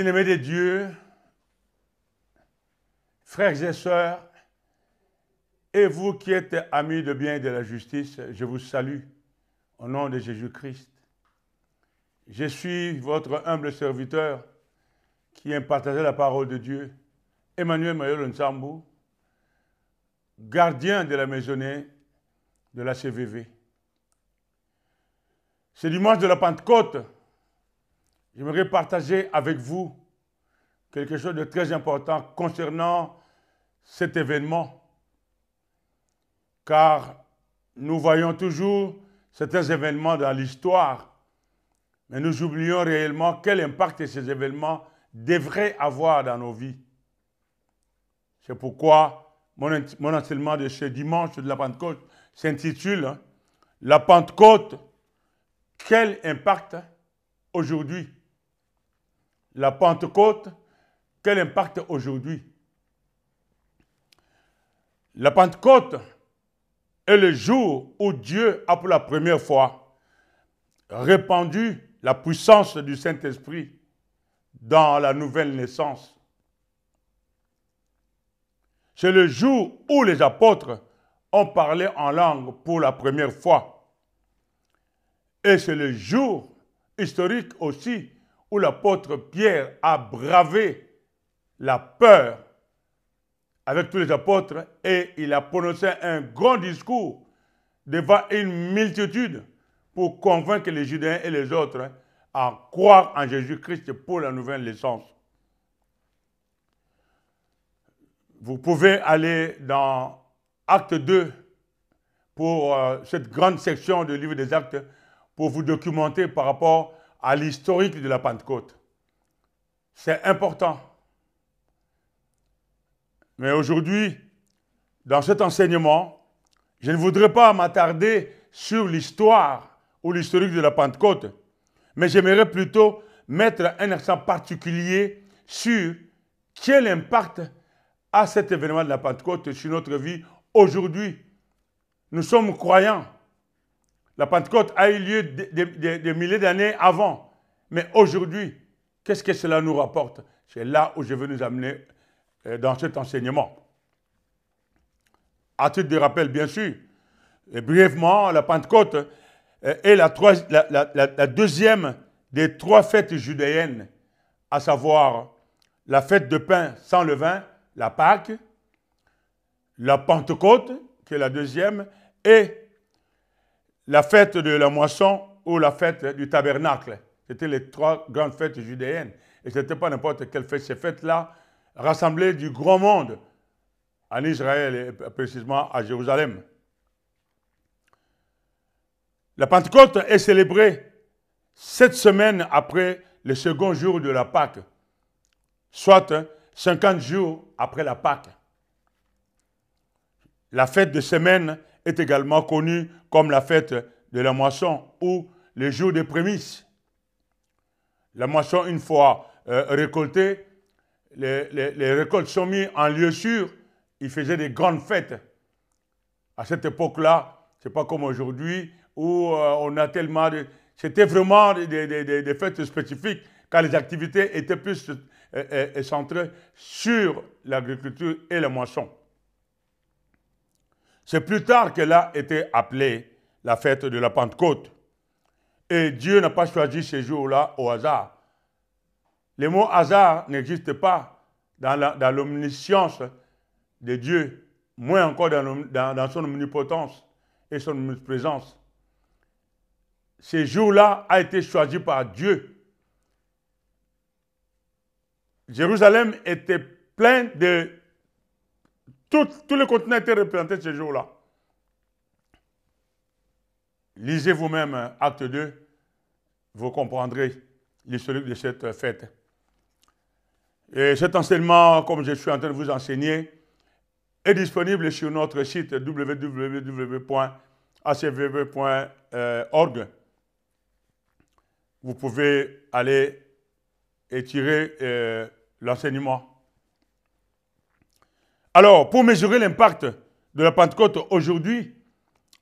Bien-aimés de Dieu, frères et sœurs, et vous qui êtes amis de bien et de la justice, je vous salue au nom de Jésus-Christ. Je suis votre humble serviteur qui aime partager la parole de Dieu, Emmanuel Mayolo Nsambou, gardien de la maisonnée de la CVV. Ce dimanche de la Pentecôte, j'aimerais partager avec vous quelque chose de très important concernant cet événement, car nous voyons toujours certains événements dans l'histoire, mais nous oublions réellement quel impact ces événements devraient avoir dans nos vies. C'est pourquoi mon enseignement de ce dimanche de la Pentecôte s'intitule « La Pentecôte, quel impact aujourd'hui ?» La Pentecôte, quel impact aujourd'hui? La Pentecôte est le jour où Dieu a pour la première fois répandu la puissance du Saint-Esprit dans la nouvelle naissance. C'est le jour où les apôtres ont parlé en langue pour la première fois. Et c'est le jour historique aussi où l'apôtre Pierre a bravé la peur avec tous les apôtres et il a prononcé un grand discours devant une multitude pour convaincre les Judéens et les autres à croire en Jésus-Christ pour la nouvelle naissance. Vous pouvez aller dans Acte 2 pour cette grande section du livre des Actes pour vous documenter par rapport à l'historique de la Pentecôte. C'est important. Mais aujourd'hui, dans cet enseignement, je ne voudrais pas m'attarder sur l'histoire ou l'historique de la Pentecôte, mais j'aimerais plutôt mettre un accent particulier sur quel impact a cet événement de la Pentecôte sur notre vie aujourd'hui. Nous sommes croyants. La Pentecôte a eu lieu des milliers d'années avant. Mais aujourd'hui, qu'est-ce que cela nous rapporte? C'est là où je veux nous amener dans cet enseignement. À titre de rappel, bien sûr, et brièvement, la Pentecôte est la deuxième des trois fêtes judéennes, à savoir la fête de pain sans levain, la Pâque, la Pentecôte, qui est la deuxième, et la fête de la moisson ou la fête du tabernacle. C'était les trois grandes fêtes judéennes. Et ce n'était pas n'importe quelle fête. Ces fêtes-là rassemblaient du grand monde en Israël et précisément à Jérusalem. La Pentecôte est célébrée 7 semaines après le second jour de la Pâque, soit 50 jours après la Pâque. La fête de semaine est également connue comme la fête de la moisson ou le jour des prémices. La moisson, une fois récoltée, les récoltes sont mises en lieu sûr. Ils faisaient des grandes fêtes. À cette époque-là, ce n'est pas comme aujourd'hui où on a tellement de... C'était vraiment des fêtes spécifiques car les activités étaient plus centrées sur l'agriculture et la moisson. C'est plus tard qu'elle a été appelée la fête de la Pentecôte. Et Dieu n'a pas choisi ces jours-là au hasard. Les mots hasard n'existent pas dans l'omniscience de Dieu, moins encore dans son omnipotence et son omniprésence. Ces jours-là ont été choisis par Dieu. Jérusalem était plein de... Tout le continent était représenté ce jour-là. Lisez vous-même Acte 2, vous comprendrez l'historique de cette fête. Et cet enseignement, comme je suis en train de vous enseigner, est disponible sur notre site www.acvv.org. Vous pouvez aller et tirer l'enseignement. Alors, pour mesurer l'impact de la Pentecôte aujourd'hui,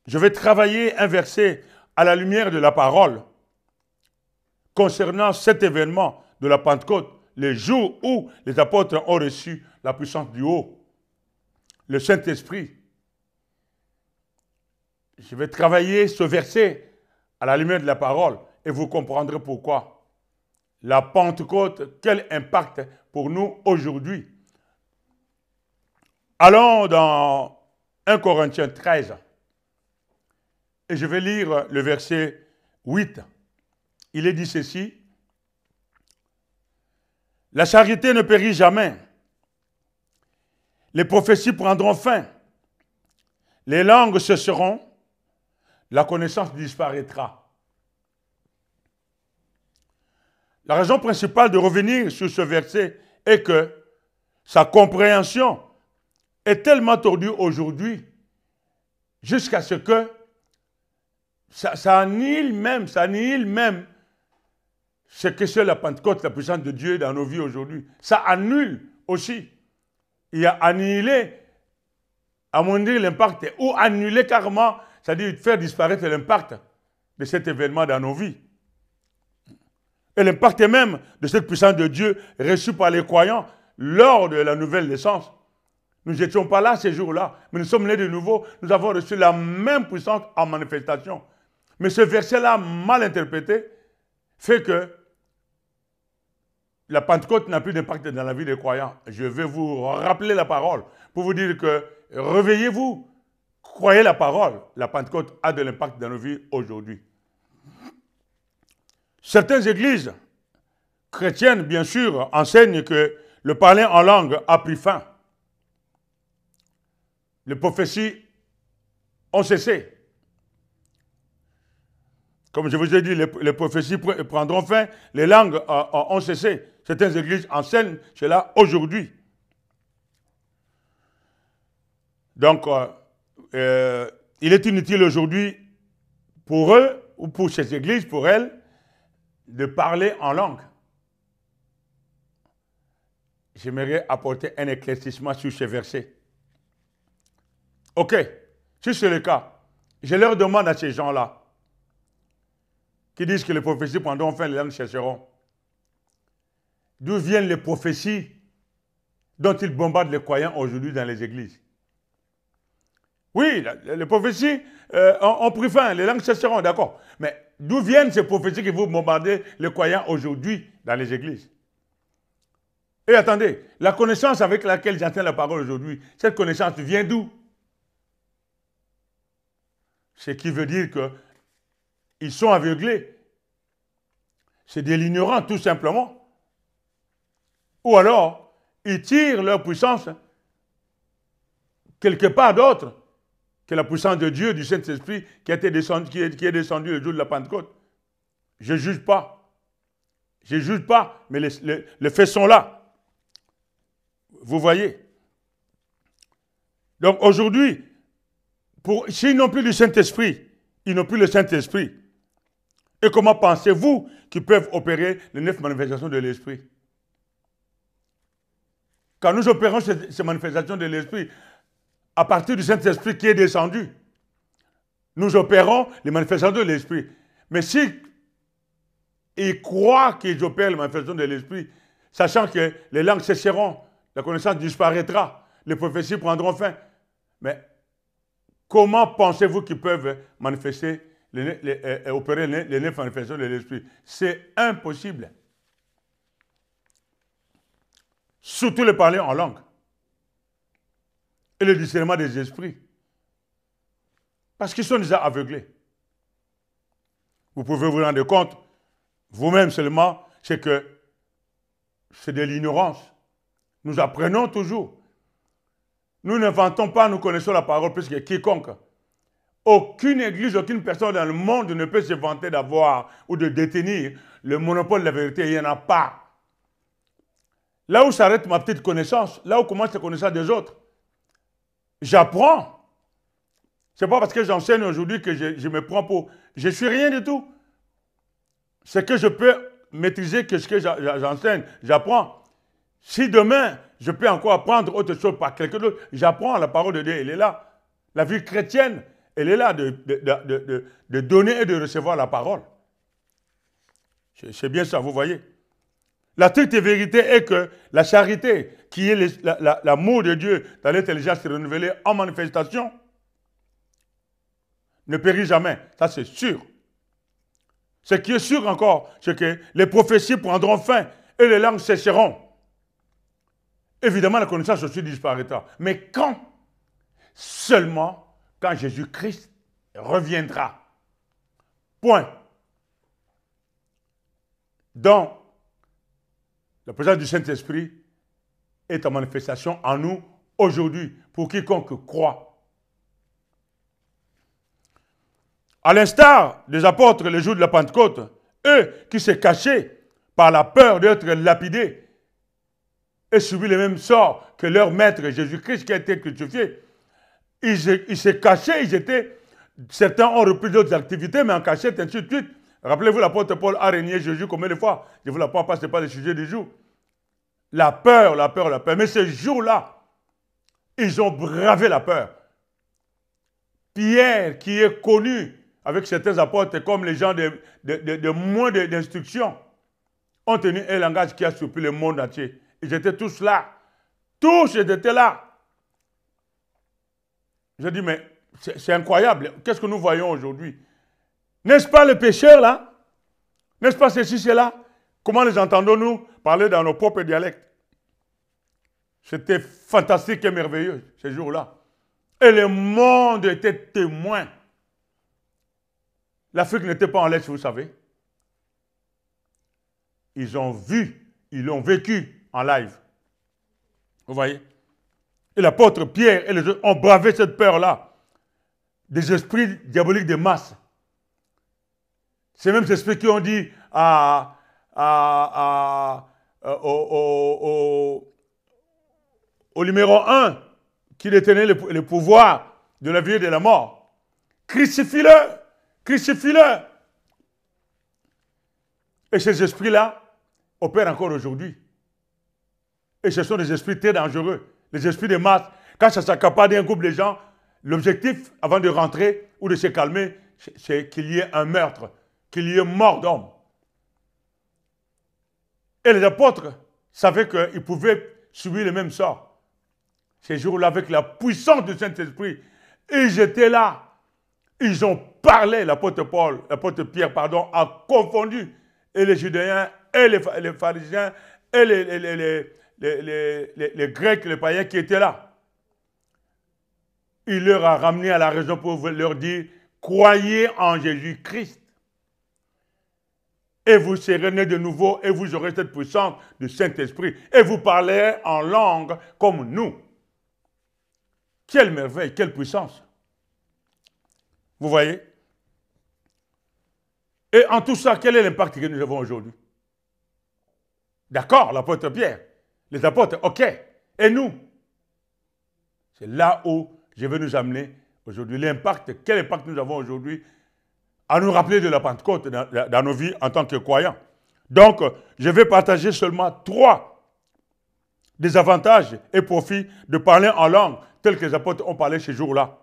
je vais travailler un verset à la lumière de la parole concernant cet événement de la Pentecôte, le jour où les apôtres ont reçu la puissance du haut, le Saint-Esprit. Je vais travailler ce verset à la lumière de la parole et vous comprendrez pourquoi. La Pentecôte, quel impact pour nous aujourd'hui. Allons dans 1 Corinthiens 13 et je vais lire le verset 8. Il est dit ceci: la charité ne périt jamais. Les prophéties prendront fin. Les langues cesseront. La connaissance disparaîtra. La raison principale de revenir sur ce verset est que sa compréhension est tellement tordue aujourd'hui jusqu'à ce que ça annihile même ce que c'est la Pentecôte, la puissance de Dieu dans nos vies aujourd'hui. Ça annule aussi. Il a annihilé, amoindrir l'impact ou annuler carrément, c'est-à-dire faire disparaître l'impact de cet événement dans nos vies. Et l'impact même de cette puissance de Dieu reçue par les croyants lors de la nouvelle naissance. Nous n'étions pas là ces jours-là, mais nous sommes nés de nouveau. Nous avons reçu la même puissance en manifestation. Mais ce verset-là, mal interprété, fait que la Pentecôte n'a plus d'impact dans la vie des croyants. Je vais vous rappeler la parole pour vous dire que réveillez-vous, croyez la parole. La Pentecôte a de l'impact dans nos vies aujourd'hui. Certaines églises chrétiennes, bien sûr, enseignent que le parler en langue a pris fin. Les prophéties ont cessé. Comme je vous ai dit, les prophéties prendront fin, les langues ont cessé. Certaines églises enseignent cela aujourd'hui. Donc, il est inutile aujourd'hui pour eux, ou pour ces églises, pour elles, de parler en langue. J'aimerais apporter un éclaircissement sur ces versets. Ok, si c'est le cas, je leur demande à ces gens-là, qui disent que les prophéties prendront fin, les langues cesseront. D'où viennent les prophéties dont ils bombardent les croyants aujourd'hui dans les églises? Oui, les prophéties ont pris fin, les langues cesseront, d'accord. Mais d'où viennent ces prophéties qui vous bombardez les croyants aujourd'hui dans les églises? Et attendez, la connaissance avec laquelle j'entends la parole aujourd'hui, cette connaissance vient d'où? Ce qui veut dire qu'ils sont aveuglés. C'est de l'ignorance, tout simplement. Ou alors, ils tirent leur puissance quelque part d'autre que la puissance de Dieu, du Saint-Esprit, qui est descendu le jour de la Pentecôte. Je ne juge pas. Je ne juge pas, mais les faits sont là. Vous voyez? Donc aujourd'hui, s'ils n'ont plus du Saint-Esprit, ils n'ont plus le Saint-Esprit. Et comment pensez-vous qu'ils peuvent opérer les 9 manifestations de l'Esprit? Quand nous opérons ces manifestations de l'Esprit, à partir du Saint-Esprit qui est descendu, nous opérons les manifestations de l'Esprit. Mais si ils croient qu'ils opèrent les manifestations de l'Esprit, sachant que les langues cesseront, la connaissance disparaîtra, les prophéties prendront fin, mais comment pensez-vous qu'ils peuvent manifester, opérer les 9 manifestations de l'Esprit? C'est impossible. Surtout le parler en langue. Et le discernement des esprits. Parce qu'ils sont déjà aveuglés. Vous pouvez vous rendre compte, vous-même seulement, c'est que c'est de l'ignorance. Nous apprenons toujours. Nous n'inventons pas, nous connaissons la parole plus que quiconque. Aucune église, aucune personne dans le monde ne peut se vanter d'avoir ou de détenir le monopole de la vérité. Il n'y en a pas. Là où s'arrête ma petite connaissance, là où commence la connaissance des autres, j'apprends. Ce n'est pas parce que j'enseigne aujourd'hui que je me prends pour... Je ne suis rien du tout. C'est que je peux maîtriser que ce que j'enseigne, j'apprends. Si demain, je peux encore apprendre autre chose par quelqu'un d'autre, j'apprends la parole de Dieu, elle est là. La vie chrétienne, elle est là de donner et de recevoir la parole. C'est bien ça, vous voyez. La stricte vérité est que la charité, qui est l'amour de Dieu dans l'intelligence renouvelée en manifestation, ne périt jamais. Ça, c'est sûr. Ce qui est sûr encore, c'est que les prophéties prendront fin et les langues sécheront. Évidemment, la connaissance aussi disparaîtra. Mais quand? Seulement quand Jésus-Christ reviendra. Point. Donc, la présence du Saint-Esprit est en manifestation en nous aujourd'hui pour quiconque croit. À l'instar des apôtres le jour de la Pentecôte, eux qui se cachaient par la peur d'être lapidés et subir le même sort que leur maître Jésus-Christ qui a été crucifié, ils se cachaient, certains ont repris d'autres activités, mais en cachette, ainsi de suite. Rappelez-vous, l'apôtre Paul a régné Jésus combien de fois? Je ne vous l'apprends pas, ce n'est pas le sujet du jour. La peur, la peur, la peur. Mais ce jour-là, ils ont bravé la peur. Pierre, qui est connu avec certains apôtres comme les gens de moins d'instruction, ont tenu un langage qui a surpris le monde entier. Ils étaient tous là. Tous étaient là. Je dis, mais c'est incroyable. Qu'est-ce que nous voyons aujourd'hui? N'est-ce pas les pécheurs là? N'est-ce pas ceci, cela? Comment les entendons-nous parler dans nos propres dialectes? C'était fantastique et merveilleux ces jours-là. Et le monde était témoin. L'Afrique n'était pas en laisse, vous savez. Ils ont vu, ils l'ont vécu en live. Vous voyez? Et l'apôtre Pierre et les autres ont bravé cette peur-là. Des esprits diaboliques de masse. Ces mêmes esprits qui ont dit au numéro 1 qui détenait le pouvoir de la vie et de la mort. Crucifie-le! Crucifie-le! Et ces esprits-là opèrent encore aujourd'hui. Et ce sont des esprits très dangereux. Les esprits de masse, quand ça s'accapare d'un groupe de gens, l'objectif, avant de rentrer ou de se calmer, c'est qu'il y ait un meurtre, qu'il y ait mort d'homme. Et les apôtres savaient qu'ils pouvaient subir le même sort. Ces jours-là, avec la puissance du Saint-Esprit, ils étaient là. Ils ont parlé, l'apôtre Pierre, a confondu et les Judéens, et les pharisiens, et les Grecs, les païens qui étaient là. Il leur a ramené à la raison pour leur dire, croyez en Jésus-Christ. Et vous serez nés de nouveau et vous aurez cette puissance du Saint-Esprit. Et vous parlerez en langue comme nous. Quelle merveille, quelle puissance. Vous voyez? Et en tout ça, quel est l'impact que nous avons aujourd'hui? D'accord, l'apôtre Pierre, les apôtres, ok. Et nous? C'est là où je veux nous amener aujourd'hui. L'impact, quel impact nous avons aujourd'hui à nous rappeler de la Pentecôte dans nos vies en tant que croyants. Donc, je vais partager seulement 3 des avantages et profits de parler en langue, tels que les apôtres ont parlé ces jours-là.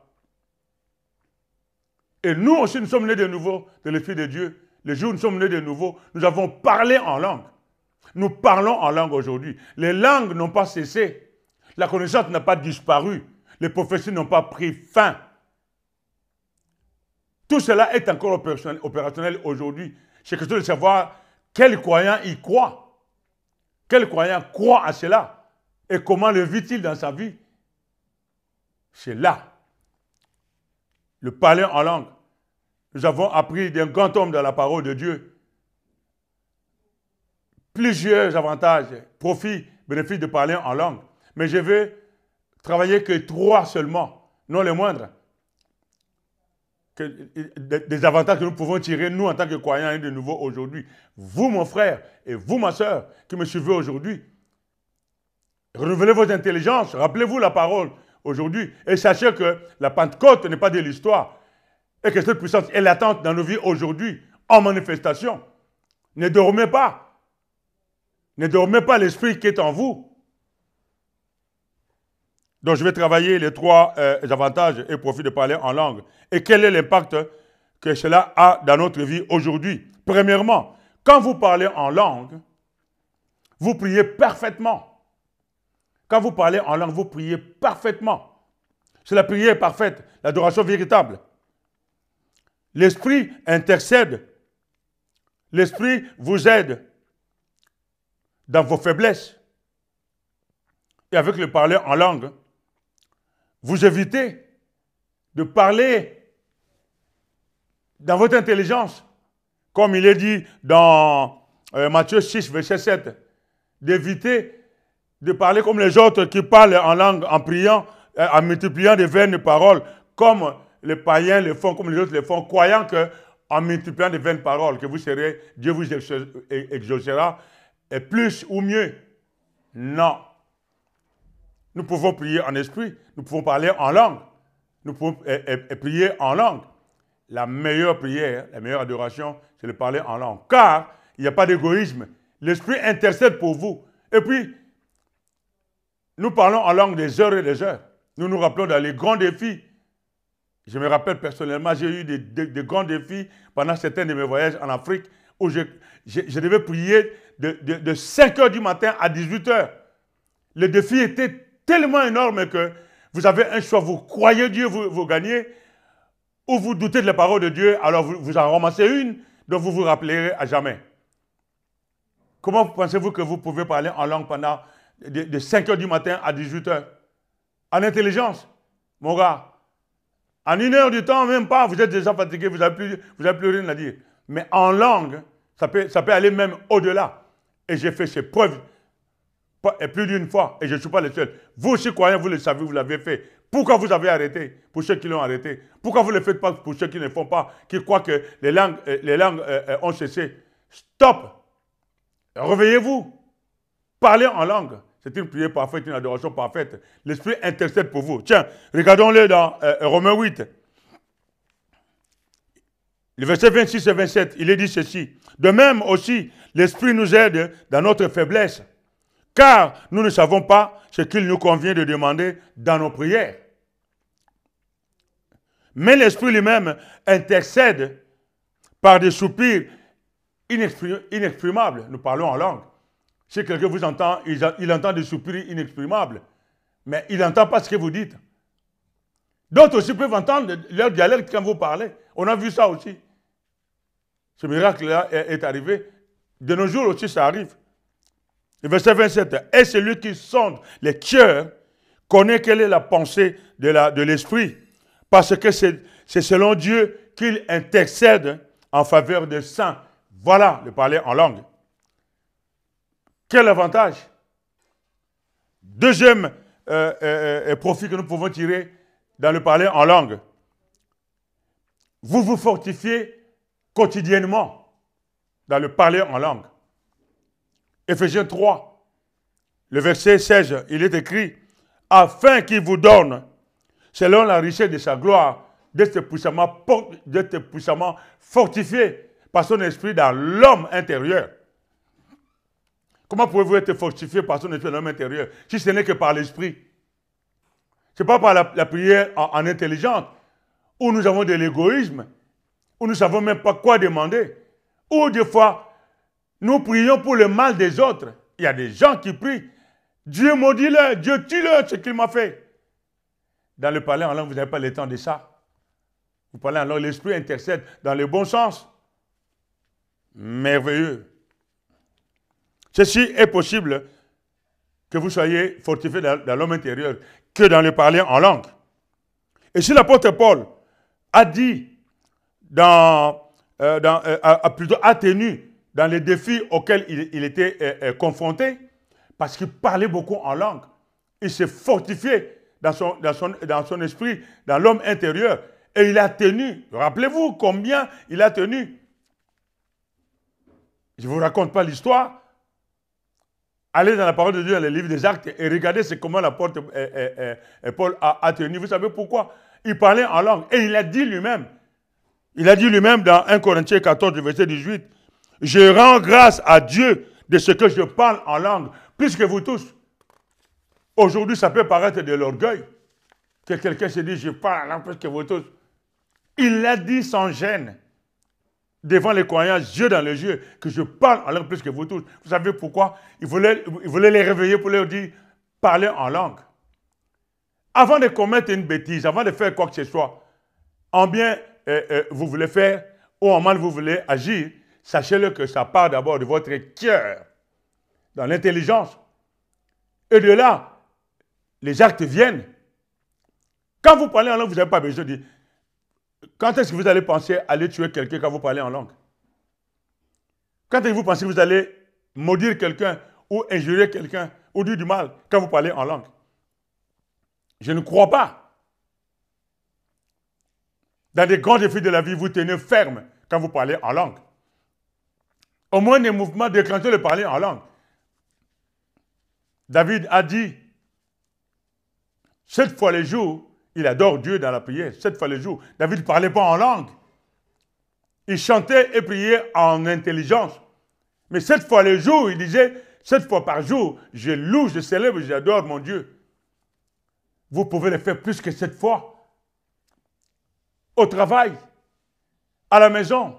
Et nous aussi, nous sommes nés de nouveau de l'Esprit de Dieu. Le jour où nous sommes nés de nouveau, nous avons parlé en langue. Nous parlons en langue aujourd'hui. Les langues n'ont pas cessé. La connaissance n'a pas disparu. Les prophéties n'ont pas pris fin. Tout cela est encore opérationnel aujourd'hui. C'est question de savoir quel croyant y croit. Quel croyant croit à cela. Et comment le vit-il dans sa vie. C'est là. Le parler en langue. Nous avons appris d'un grand homme dans la parole de Dieu. Plusieurs avantages, profits, bénéfices de parler en langue. Mais je vais travailler que 3 seulement, non les moindres. Des avantages que nous pouvons tirer, nous, en tant que croyants, et de nouveau aujourd'hui. Vous, mon frère, et vous, ma soeur, qui me suivez aujourd'hui, renouvelez vos intelligences, rappelez-vous la parole aujourd'hui, et sachez que la Pentecôte n'est pas de l'histoire, et que cette puissance est latente dans nos vies aujourd'hui, en manifestation. Ne dormez pas. Ne dormez pas l'esprit qui est en vous. Donc, je vais travailler les 3 avantages et profits de parler en langue. Et quel est l'impact que cela a dans notre vie aujourd'hui? Premièrement, quand vous parlez en langue, vous priez parfaitement. Quand vous parlez en langue, vous priez parfaitement. C'est la prière parfaite, l'adoration véritable. L'Esprit intercède. L'Esprit vous aide dans vos faiblesses. Et avec le parler en langue, vous évitez de parler dans votre intelligence, comme il est dit dans Matthieu 6, verset 7, d'éviter de parler comme les autres qui parlent en langue, en priant, en multipliant des vaines paroles, comme les païens le font, comme les autres le font, croyant qu'en multipliant des vaines paroles, que vous serez, Dieu vous exaucera, et plus ou mieux. Non. Nous pouvons prier en esprit, nous pouvons parler en langue, nous pouvons prier en langue. La meilleure prière, la meilleure adoration, c'est de parler en langue. Car il n'y a pas d'égoïsme. L'Esprit intercède pour vous. Et puis, nous parlons en langue des heures et des heures. Nous nous rappelons dans les grands défis. Je me rappelle personnellement, j'ai eu des grands défis pendant certains de mes voyages en Afrique où je devais prier de 5 heures du matin à 18 heures. Le défi était tellement énorme que vous avez un choix. Vous croyez Dieu, vous gagnez, ou vous doutez de la parole de Dieu, alors vous en ramassez une dont vous vous rappellerez à jamais. Comment pensez-vous que vous pouvez parler en langue pendant de 5 heures du matin à 18 heures? En intelligence, mon gars. En 1 heure du temps, même pas, vous êtes déjà fatigué, vous n'avez plus rien à dire. Mais en langue, ça peut aller même au-delà. Et j'ai fait ces preuves plus d'une fois, et je ne suis pas le seul. Vous aussi, croyants, vous le savez, vous l'avez fait. Pourquoi vous avez arrêté? Pour ceux qui l'ont arrêté. Pourquoi vous ne le faites pas pour ceux qui ne le font pas, qui croient que les langues ont cessé? Stop! Réveillez-vous. Parlez en langue. C'est une prière parfaite, une adoration parfaite. L'Esprit intercède pour vous. Tiens, regardons-le dans Romains 8. Le verset 26 et 27, il est dit ceci. De même aussi, l'Esprit nous aide dans notre faiblesse, car nous ne savons pas ce qu'il nous convient de demander dans nos prières. Mais l'Esprit lui-même intercède par des soupirs inexprimables. Nous parlons en langue. Si quelqu'un vous entend, il entend des soupirs inexprimables, mais il n'entend pas ce que vous dites. D'autres aussi peuvent entendre leur dialecte quand vous parlez. On a vu ça aussi. Ce miracle-là est arrivé. De nos jours aussi, ça arrive. Le verset 27. Et celui qui sonde les cœurs connaît quelle est la pensée de l'Esprit, parce que c'est selon Dieu qu'il intercède en faveur des saints. Voilà le parler en langue. Quel avantage? Deuxième profit que nous pouvons tirer dans le parler en langue. Vous vous fortifiez quotidiennement dans le parler en langue. Éphésiens 3, le verset 16, il est écrit « Afin qu'il vous donne, selon la richesse de sa gloire, d'être puissamment fortifié par son esprit dans l'homme intérieur. » Comment pouvez-vous être fortifié par son esprit dans l'homme intérieur si ce n'est que par l'esprit? Ce n'est pas par la prière en intelligence, où nous avons de l'égoïsme, où nous ne savons même pas quoi demander, ou des fois, nous prions pour le mal des autres. Il y a des gens qui prient. Dieu maudit-le, Dieu tue-le, ce qu'il m'a fait. Dans le parler en langue, vous n'avez pas le temps de ça. Vous parlez en langue, l'esprit intercède dans le bon sens. Merveilleux. Ceci est possible que vous soyez fortifié dans l'homme intérieur que dans le parler en langue. Et si l'apôtre Paul a dit, plutôt a tenu dans les défis auxquels il était confronté, parce qu'il parlait beaucoup en langue, il s'est fortifié dans son esprit, dans l'homme intérieur, et il a tenu. Rappelez-vous combien il a tenu. Je ne vous raconte pas l'histoire. Allez dans la parole de Dieu, dans les livres des Actes, et regardez comment l'apôtre Paul a tenu. Vous savez pourquoi? Il parlait en langue, et il a dit lui-même. Il a dit lui-même dans 1 Corinthiens 14, verset 18, « Je rends grâce à Dieu de ce que je parle en langue, plus que vous tous. » Aujourd'hui, ça peut paraître de l'orgueil, que quelqu'un se dit, « Je parle en langue plus que vous tous. » Il l'a dit sans gêne. devant les croyants, yeux dans les yeux, que je parle en langue plus que vous tous. Vous savez pourquoi? Il voulait les réveiller pour leur dire, parlez en langue. Avant de commettre une bêtise, avant de faire quoi que ce soit, en bien vous voulez faire, ou en mal vous voulez agir, sachez-le que ça part d'abord de votre cœur, dans l'intelligence. Et de là, les actes viennent. Quand vous parlez en langue, vous n'avez pas besoin de dire, quand est-ce que vous allez penser aller tuer quelqu'un quand vous parlez en langue? Quand est-ce que vous pensez que vous allez maudire quelqu'un ou injurer quelqu'un ou dire du mal quand vous parlez en langue? Je ne crois pas. Dans des grands défis de la vie, vous tenez ferme quand vous parlez en langue. Au moins des mouvements déclenchés de parler en langue. David a dit, 7 fois le jour, il adore Dieu dans la prière, 7 fois le jour. David ne parlait pas en langue. Il chantait et priait en intelligence. Mais 7 fois le jour, il disait, 7 fois par jour, je loue, je célèbre, j'adore mon Dieu. Vous pouvez le faire plus que 7 fois. Au travail, à la maison,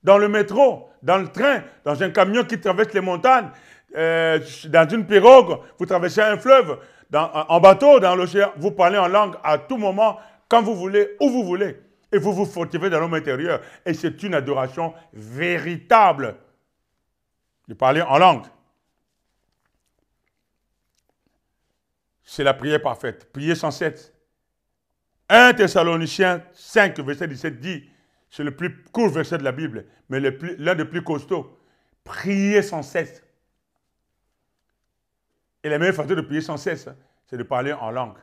dans le métro, dans le train, dans un camion qui traverse les montagnes, dans une pirogue, vous traversez un fleuve, en bateau, dans l'océan, vous parlez en langue à tout moment, quand vous voulez, où vous voulez. Et vous vous fortifiez dans l'homme intérieur. Et c'est une adoration véritable de parler en langue. C'est la prière parfaite. Prier sans cesse. 1 Thessaloniciens 5, verset 17 dit, c'est le plus court verset de la Bible, mais l'un des plus costauds. Prier sans cesse. Et la meilleure façon de prier sans cesse, c'est de parler en langue.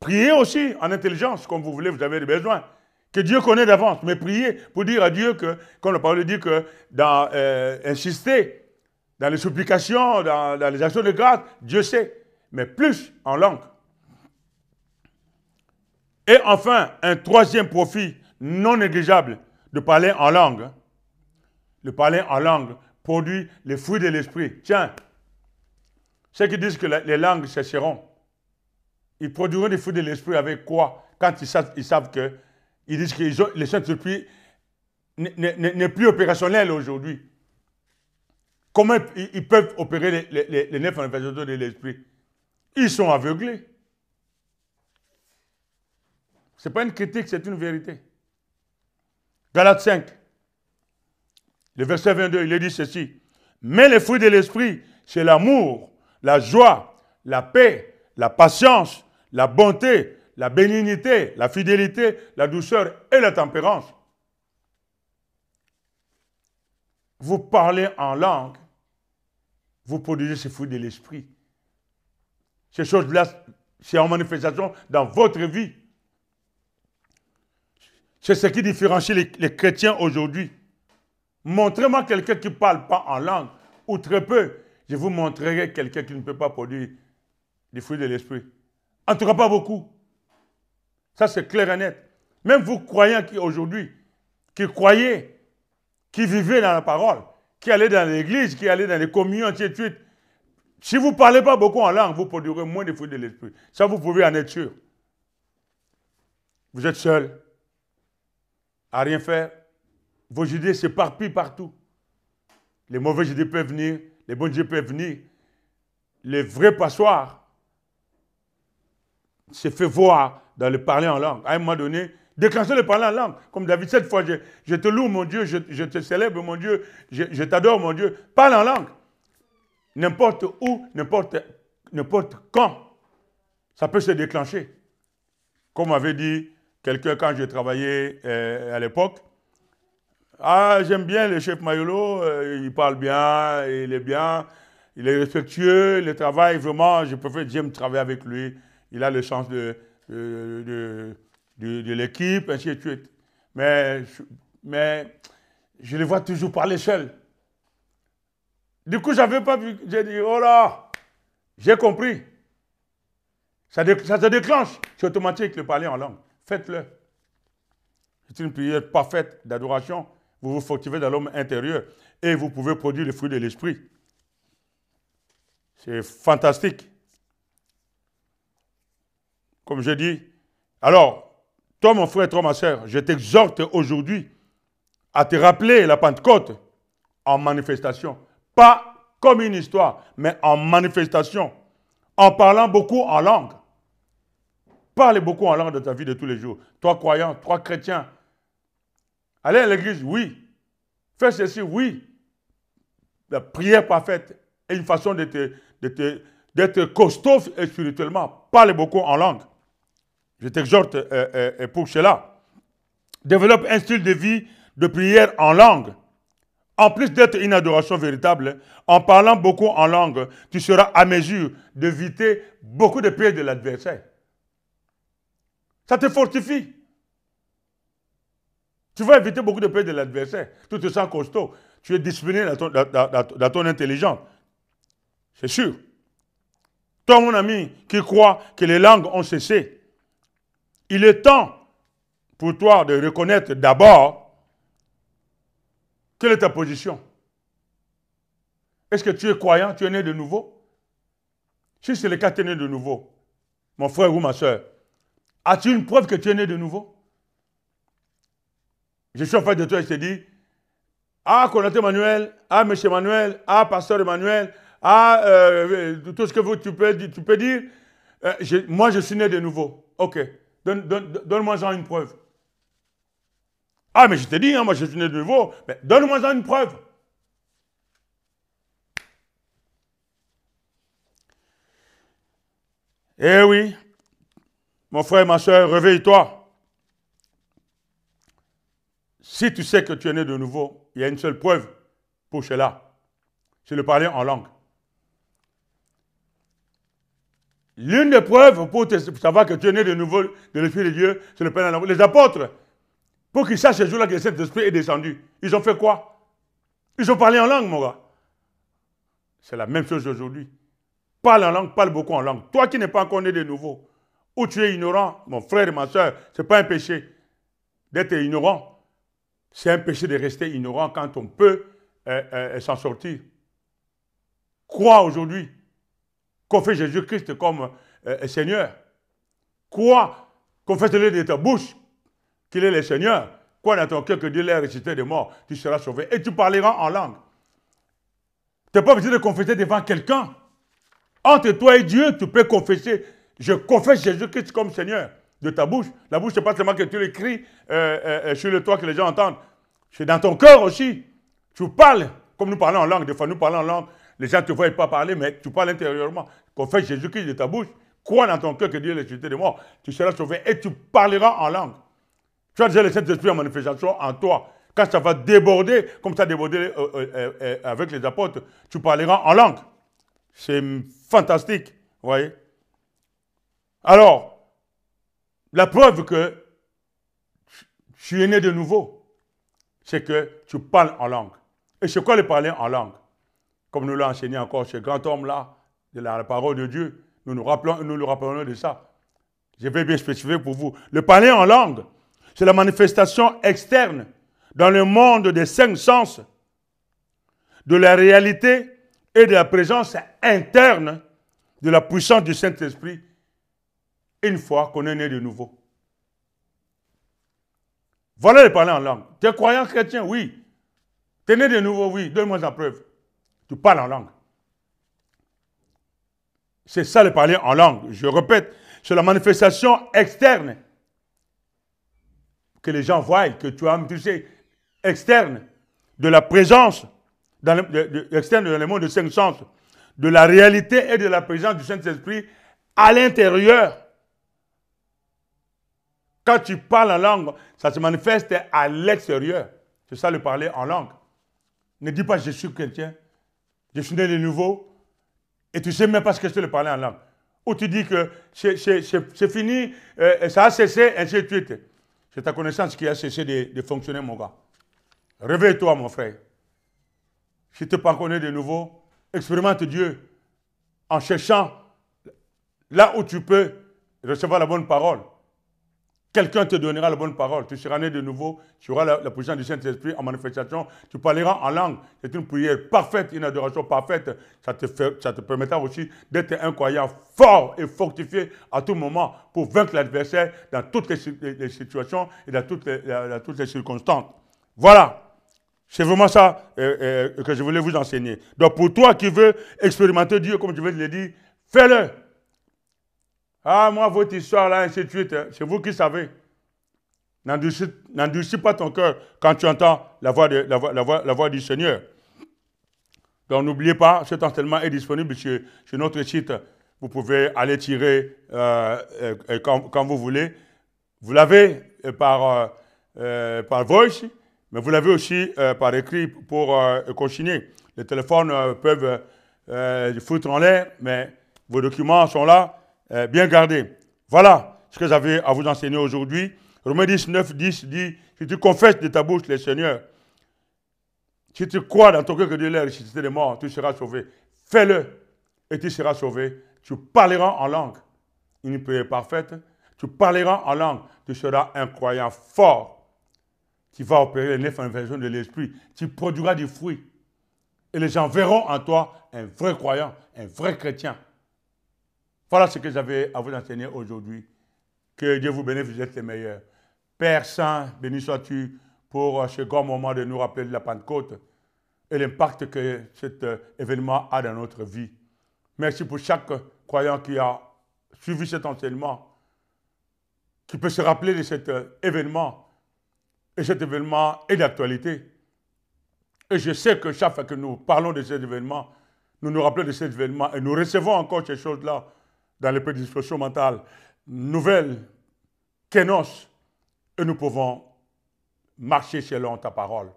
Priez aussi en intelligence, comme vous voulez, vous avez des besoins. Que Dieu connaît d'avance, mais priez pour dire à Dieu que, comme la parole dit, que dans insister, dans les supplications, dans les actions de grâce, Dieu sait, mais plus en langue. Et enfin, un troisième profit non négligeable de parler en langue. Le parler en langue produit les fruits de l'esprit. Tiens, ceux qui disent que les langues cesseront, ils produiront des fruits de l'esprit avec quoi? Quand ils savent que, ils disent que le Saint-Esprit n'est plus opérationnel aujourd'hui. Comment ils peuvent opérer les 9 manifestations de l'esprit? Ils sont aveuglés. Ce n'est pas une critique, c'est une vérité. Galates 5, le verset 22, il est dit ceci. Mais les fruits de l'esprit, c'est l'amour, la joie, la paix, la patience, la bonté, la bénignité, la fidélité, la douceur et la tempérance. Vous parlez en langue, vous produisez ces fruits de l'esprit. Ces choses-là, c'est en manifestation dans votre vie. C'est ce qui différencie les chrétiens aujourd'hui. Montrez-moi quelqu'un qui ne parle pas en langue, ou très peu. Je vous montrerai quelqu'un qui ne peut pas produire des fruits de l'esprit. En tout cas, pas beaucoup. Ça, c'est clair et net. Même vous, croyants qui aujourd'hui, qui croyez, qui vivez dans la parole, qui allez dans l'église, qui allez dans les communions, ainsi de suite, si vous ne parlez pas beaucoup en langue, vous produirez moins de fruits de l'esprit. Ça, vous pouvez en être sûr. Vous êtes seul, à rien faire. Vos idées s'éparpillent partout. Les mauvaises idées peuvent venir, les bonnes idées peuvent venir. Les vrais passoires se fait voir dans le parler en langue. À un moment donné, déclencher le parler en langue. Comme David, cette fois, je te loue, mon Dieu, je te célèbre, mon Dieu, je t'adore, mon Dieu. Parle en langue. N'importe où, n'importe quand, ça peut se déclencher. Comme m'avait dit quelqu'un quand je travaillais à l'époque, ah, j'aime bien le chef Mayolo, il parle bien, il est respectueux, il travaille vraiment, j'aime travailler avec lui, il a le sens de l'équipe, ainsi de suite. Mais je le vois toujours parler seul. Du coup, je n'avais pas vu, j'ai dit, oh là, j'ai compris. Ça se déclenche, c'est automatique le parler en langue. Faites-le. C'est une prière parfaite d'adoration. Vous vous fortifiez dans l'homme intérieur et vous pouvez produire les fruits de l'esprit. C'est fantastique. Comme je dis, alors, toi, mon frère, toi, ma soeur, je t'exhorte aujourd'hui à te rappeler la Pentecôte en manifestation. Pas comme une histoire, mais en manifestation. En parlant beaucoup en langue. Parle beaucoup en langue de ta vie de tous les jours. Toi, croyant, toi, chrétien. Allez à l'église, oui. Fais ceci, oui. La prière parfaite est une façon d'être costaud spirituellement. Parle beaucoup en langue. Je t'exhorte pour cela. Développe un style de vie de prière en langue. En plus d'être une adoration véritable, en parlant beaucoup en langue, tu seras à mesure d'éviter beaucoup de pièges de l'adversaire. Ça te fortifie. Tu vas éviter beaucoup de pièges de l'adversaire. Tu te sens costaud. Tu es discipliné dans ton intelligence. C'est sûr. Toi, mon ami, qui croit que les langues ont cessé, il est temps pour toi de reconnaître d'abord quelle est ta position. Est-ce que tu es croyant, tu es né de nouveau? Si c'est le cas, tu es né de nouveau, mon frère ou ma soeur, as-tu une preuve que tu es né de nouveau? Je suis en face de toi et je te dis, ah, Konaté Emmanuel, ah, monsieur Emmanuel, ah, pasteur Emmanuel, ah, tout ce que tu peux dire, moi je suis né de nouveau. Ok, donne-moi-en une preuve. Ah, mais je te dis, hein, moi je suis né de nouveau, mais donne-moi-en une preuve. Eh oui, mon frère, ma soeur, réveille-toi. Si tu sais que tu es né de nouveau, il y a une seule preuve pour cela. C'est le parler en langue. L'une des preuves pour savoir que tu es né de nouveau de l'Esprit de Dieu, c'est le parler en langue. Les apôtres, pour qu'ils sachent ce jour-là que le Saint-Esprit est descendu, ils ont fait quoi? Ils ont parlé en langue, mon gars. C'est la même chose aujourd'hui. Parle en langue, parle beaucoup en langue. Toi qui n'es pas encore né de nouveau, ou tu es ignorant, mon frère et ma soeur, ce n'est pas un péché d'être ignorant. C'est un péché de rester ignorant quand on peut s'en sortir. Crois aujourd'hui qu'on fait Jésus-Christ comme Seigneur. Crois, confesse-le de ta bouche qu'il est le Seigneur. Crois dans ton cœur que Dieu l'a ressuscité des morts, tu seras sauvé. Et tu parleras en langue. Tu n'es pas obligé de confesser devant quelqu'un. Entre toi et Dieu, tu peux confesser. Je confesse Jésus-Christ comme Seigneur de ta bouche. La bouche, ce n'est pas seulement que tu l'écris sur le toit que les gens entendent. C'est dans ton cœur aussi. Tu parles, comme nous parlons en langue. Des fois, nous parlons en langue. Les gens ne te voient pas parler, mais tu parles intérieurement. Confesse Jésus-Christ de ta bouche. Crois dans ton cœur que Dieu est ressuscité de mort. Tu seras sauvé et tu parleras en langue. Tu as déjà le Saint-Esprit en manifestation en toi. Quand ça va déborder, comme ça a débordé avec les apôtres, tu parleras en langue. C'est fantastique, vous voyez. Alors, la preuve que tu es né de nouveau, c'est que tu parles en langue. Et c'est quoi le parler en langue? Comme nous l'a enseigné encore ce grand homme-là, de la parole de Dieu, nous le rappelons de ça. Je vais bien spécifier pour vous. Le parler en langue, c'est la manifestation externe dans le monde des 5 sens de la réalité et de la présence interne de la puissance du Saint-Esprit une fois qu'on est né de nouveau. Voilà le parler en langue. Tu es croyant chrétien? Oui. Tu es né de nouveau? Oui. Donne-moi la preuve. Tu parles en langue. C'est ça le parler en langue. Je répète, c'est la manifestation externe que les gens voient, que tu as touché, externe de la présence, externe dans le monde de 5 sens, de la réalité et de la présence du Saint-Esprit à l'intérieur. Quand tu parles en langue, ça se manifeste à l'extérieur. C'est ça le parler en langue. Ne dis pas je suis chrétien, je suis né de nouveau, et tu ne sais même pas ce que c'est le parler en langue. Ou tu dis que c'est fini, ça a cessé, ainsi de suite. C'est ta connaissance qui a cessé de fonctionner, mon gars. Réveille-toi, mon frère. Si tu n'es pas connu de nouveau, expérimente Dieu en cherchant là où tu peux recevoir la bonne parole. Quelqu'un te donnera la bonne parole. Tu seras né de nouveau. Tu auras la puissance du Saint-Esprit en manifestation. Tu parleras en langue. C'est une prière parfaite, une adoration parfaite. Ça te permettra aussi d'être un croyant fort et fortifié à tout moment pour vaincre l'adversaire dans toutes les situations et dans toutes les circonstances. Voilà. C'est vraiment ça que je voulais vous enseigner. Donc pour toi qui veux expérimenter Dieu, comme je vais te le dire, fais-le. Ah, moi, votre histoire là, ainsi de suite, hein, c'est vous qui savez. N'endurcis pas ton cœur quand tu entends la voix du Seigneur. Donc n'oubliez pas, cet enseignement est disponible sur notre site. Vous pouvez aller tirer quand vous voulez. Vous l'avez par voice, mais vous l'avez aussi par écrit pour continuer. Les téléphones peuvent foutre en l'air, mais vos documents sont là. Bien gardé. Voilà ce que j'avais à vous enseigner aujourd'hui. Romains 19, 10 dit, si tu confesses de ta bouche le Seigneur, si tu crois dans ton cœur que Dieu est ressuscité des morts, tu seras sauvé. Fais-le et tu seras sauvé. Tu parleras en langue. Une prière parfaite. Tu parleras en langue. Tu seras un croyant fort. Tu vas opérer les 9 inversions de l'esprit. Tu produiras du fruit. Et les gens verront en toi un vrai croyant, un vrai chrétien. Voilà ce que j'avais à vous enseigner aujourd'hui. Que Dieu vous bénisse, vous êtes les meilleurs. Père Saint, béni sois-tu pour ce grand moment de nous rappeler de la Pentecôte et l'impact que cet événement a dans notre vie. Merci pour chaque croyant qui a suivi cet enseignement, qui peut se rappeler de cet événement. Et cet événement est d'actualité. Et je sais que chaque fois que nous parlons de cet événement, nous nous rappelons de cet événement et nous recevons encore ces choses-là dans les prédispositions mentales nouvelles, kénos, et nous pouvons marcher selon ta parole.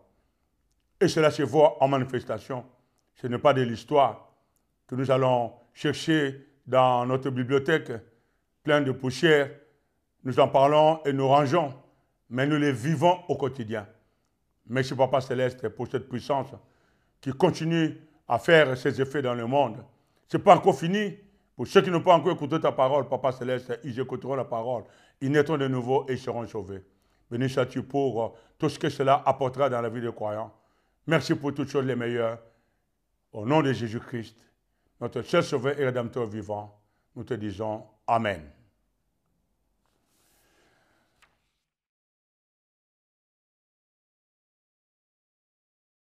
Et cela se voit en manifestation. Ce n'est pas de l'histoire que nous allons chercher dans notre bibliothèque pleine de poussière. Nous en parlons et nous rangeons, mais nous les vivons au quotidien. Merci Papa Céleste pour cette puissance qui continue à faire ses effets dans le monde. Ce n'est pas encore fini. Pour ceux qui n'ont pas encore écouté ta parole, Papa Céleste, ils écouteront la parole. Ils naîtront de nouveau et ils seront sauvés. Béni sois-tu pour tout ce que cela apportera dans la vie des croyants. Merci pour toutes choses les meilleures. Au nom de Jésus-Christ, notre seul sauveur et rédempteur vivant, nous te disons Amen.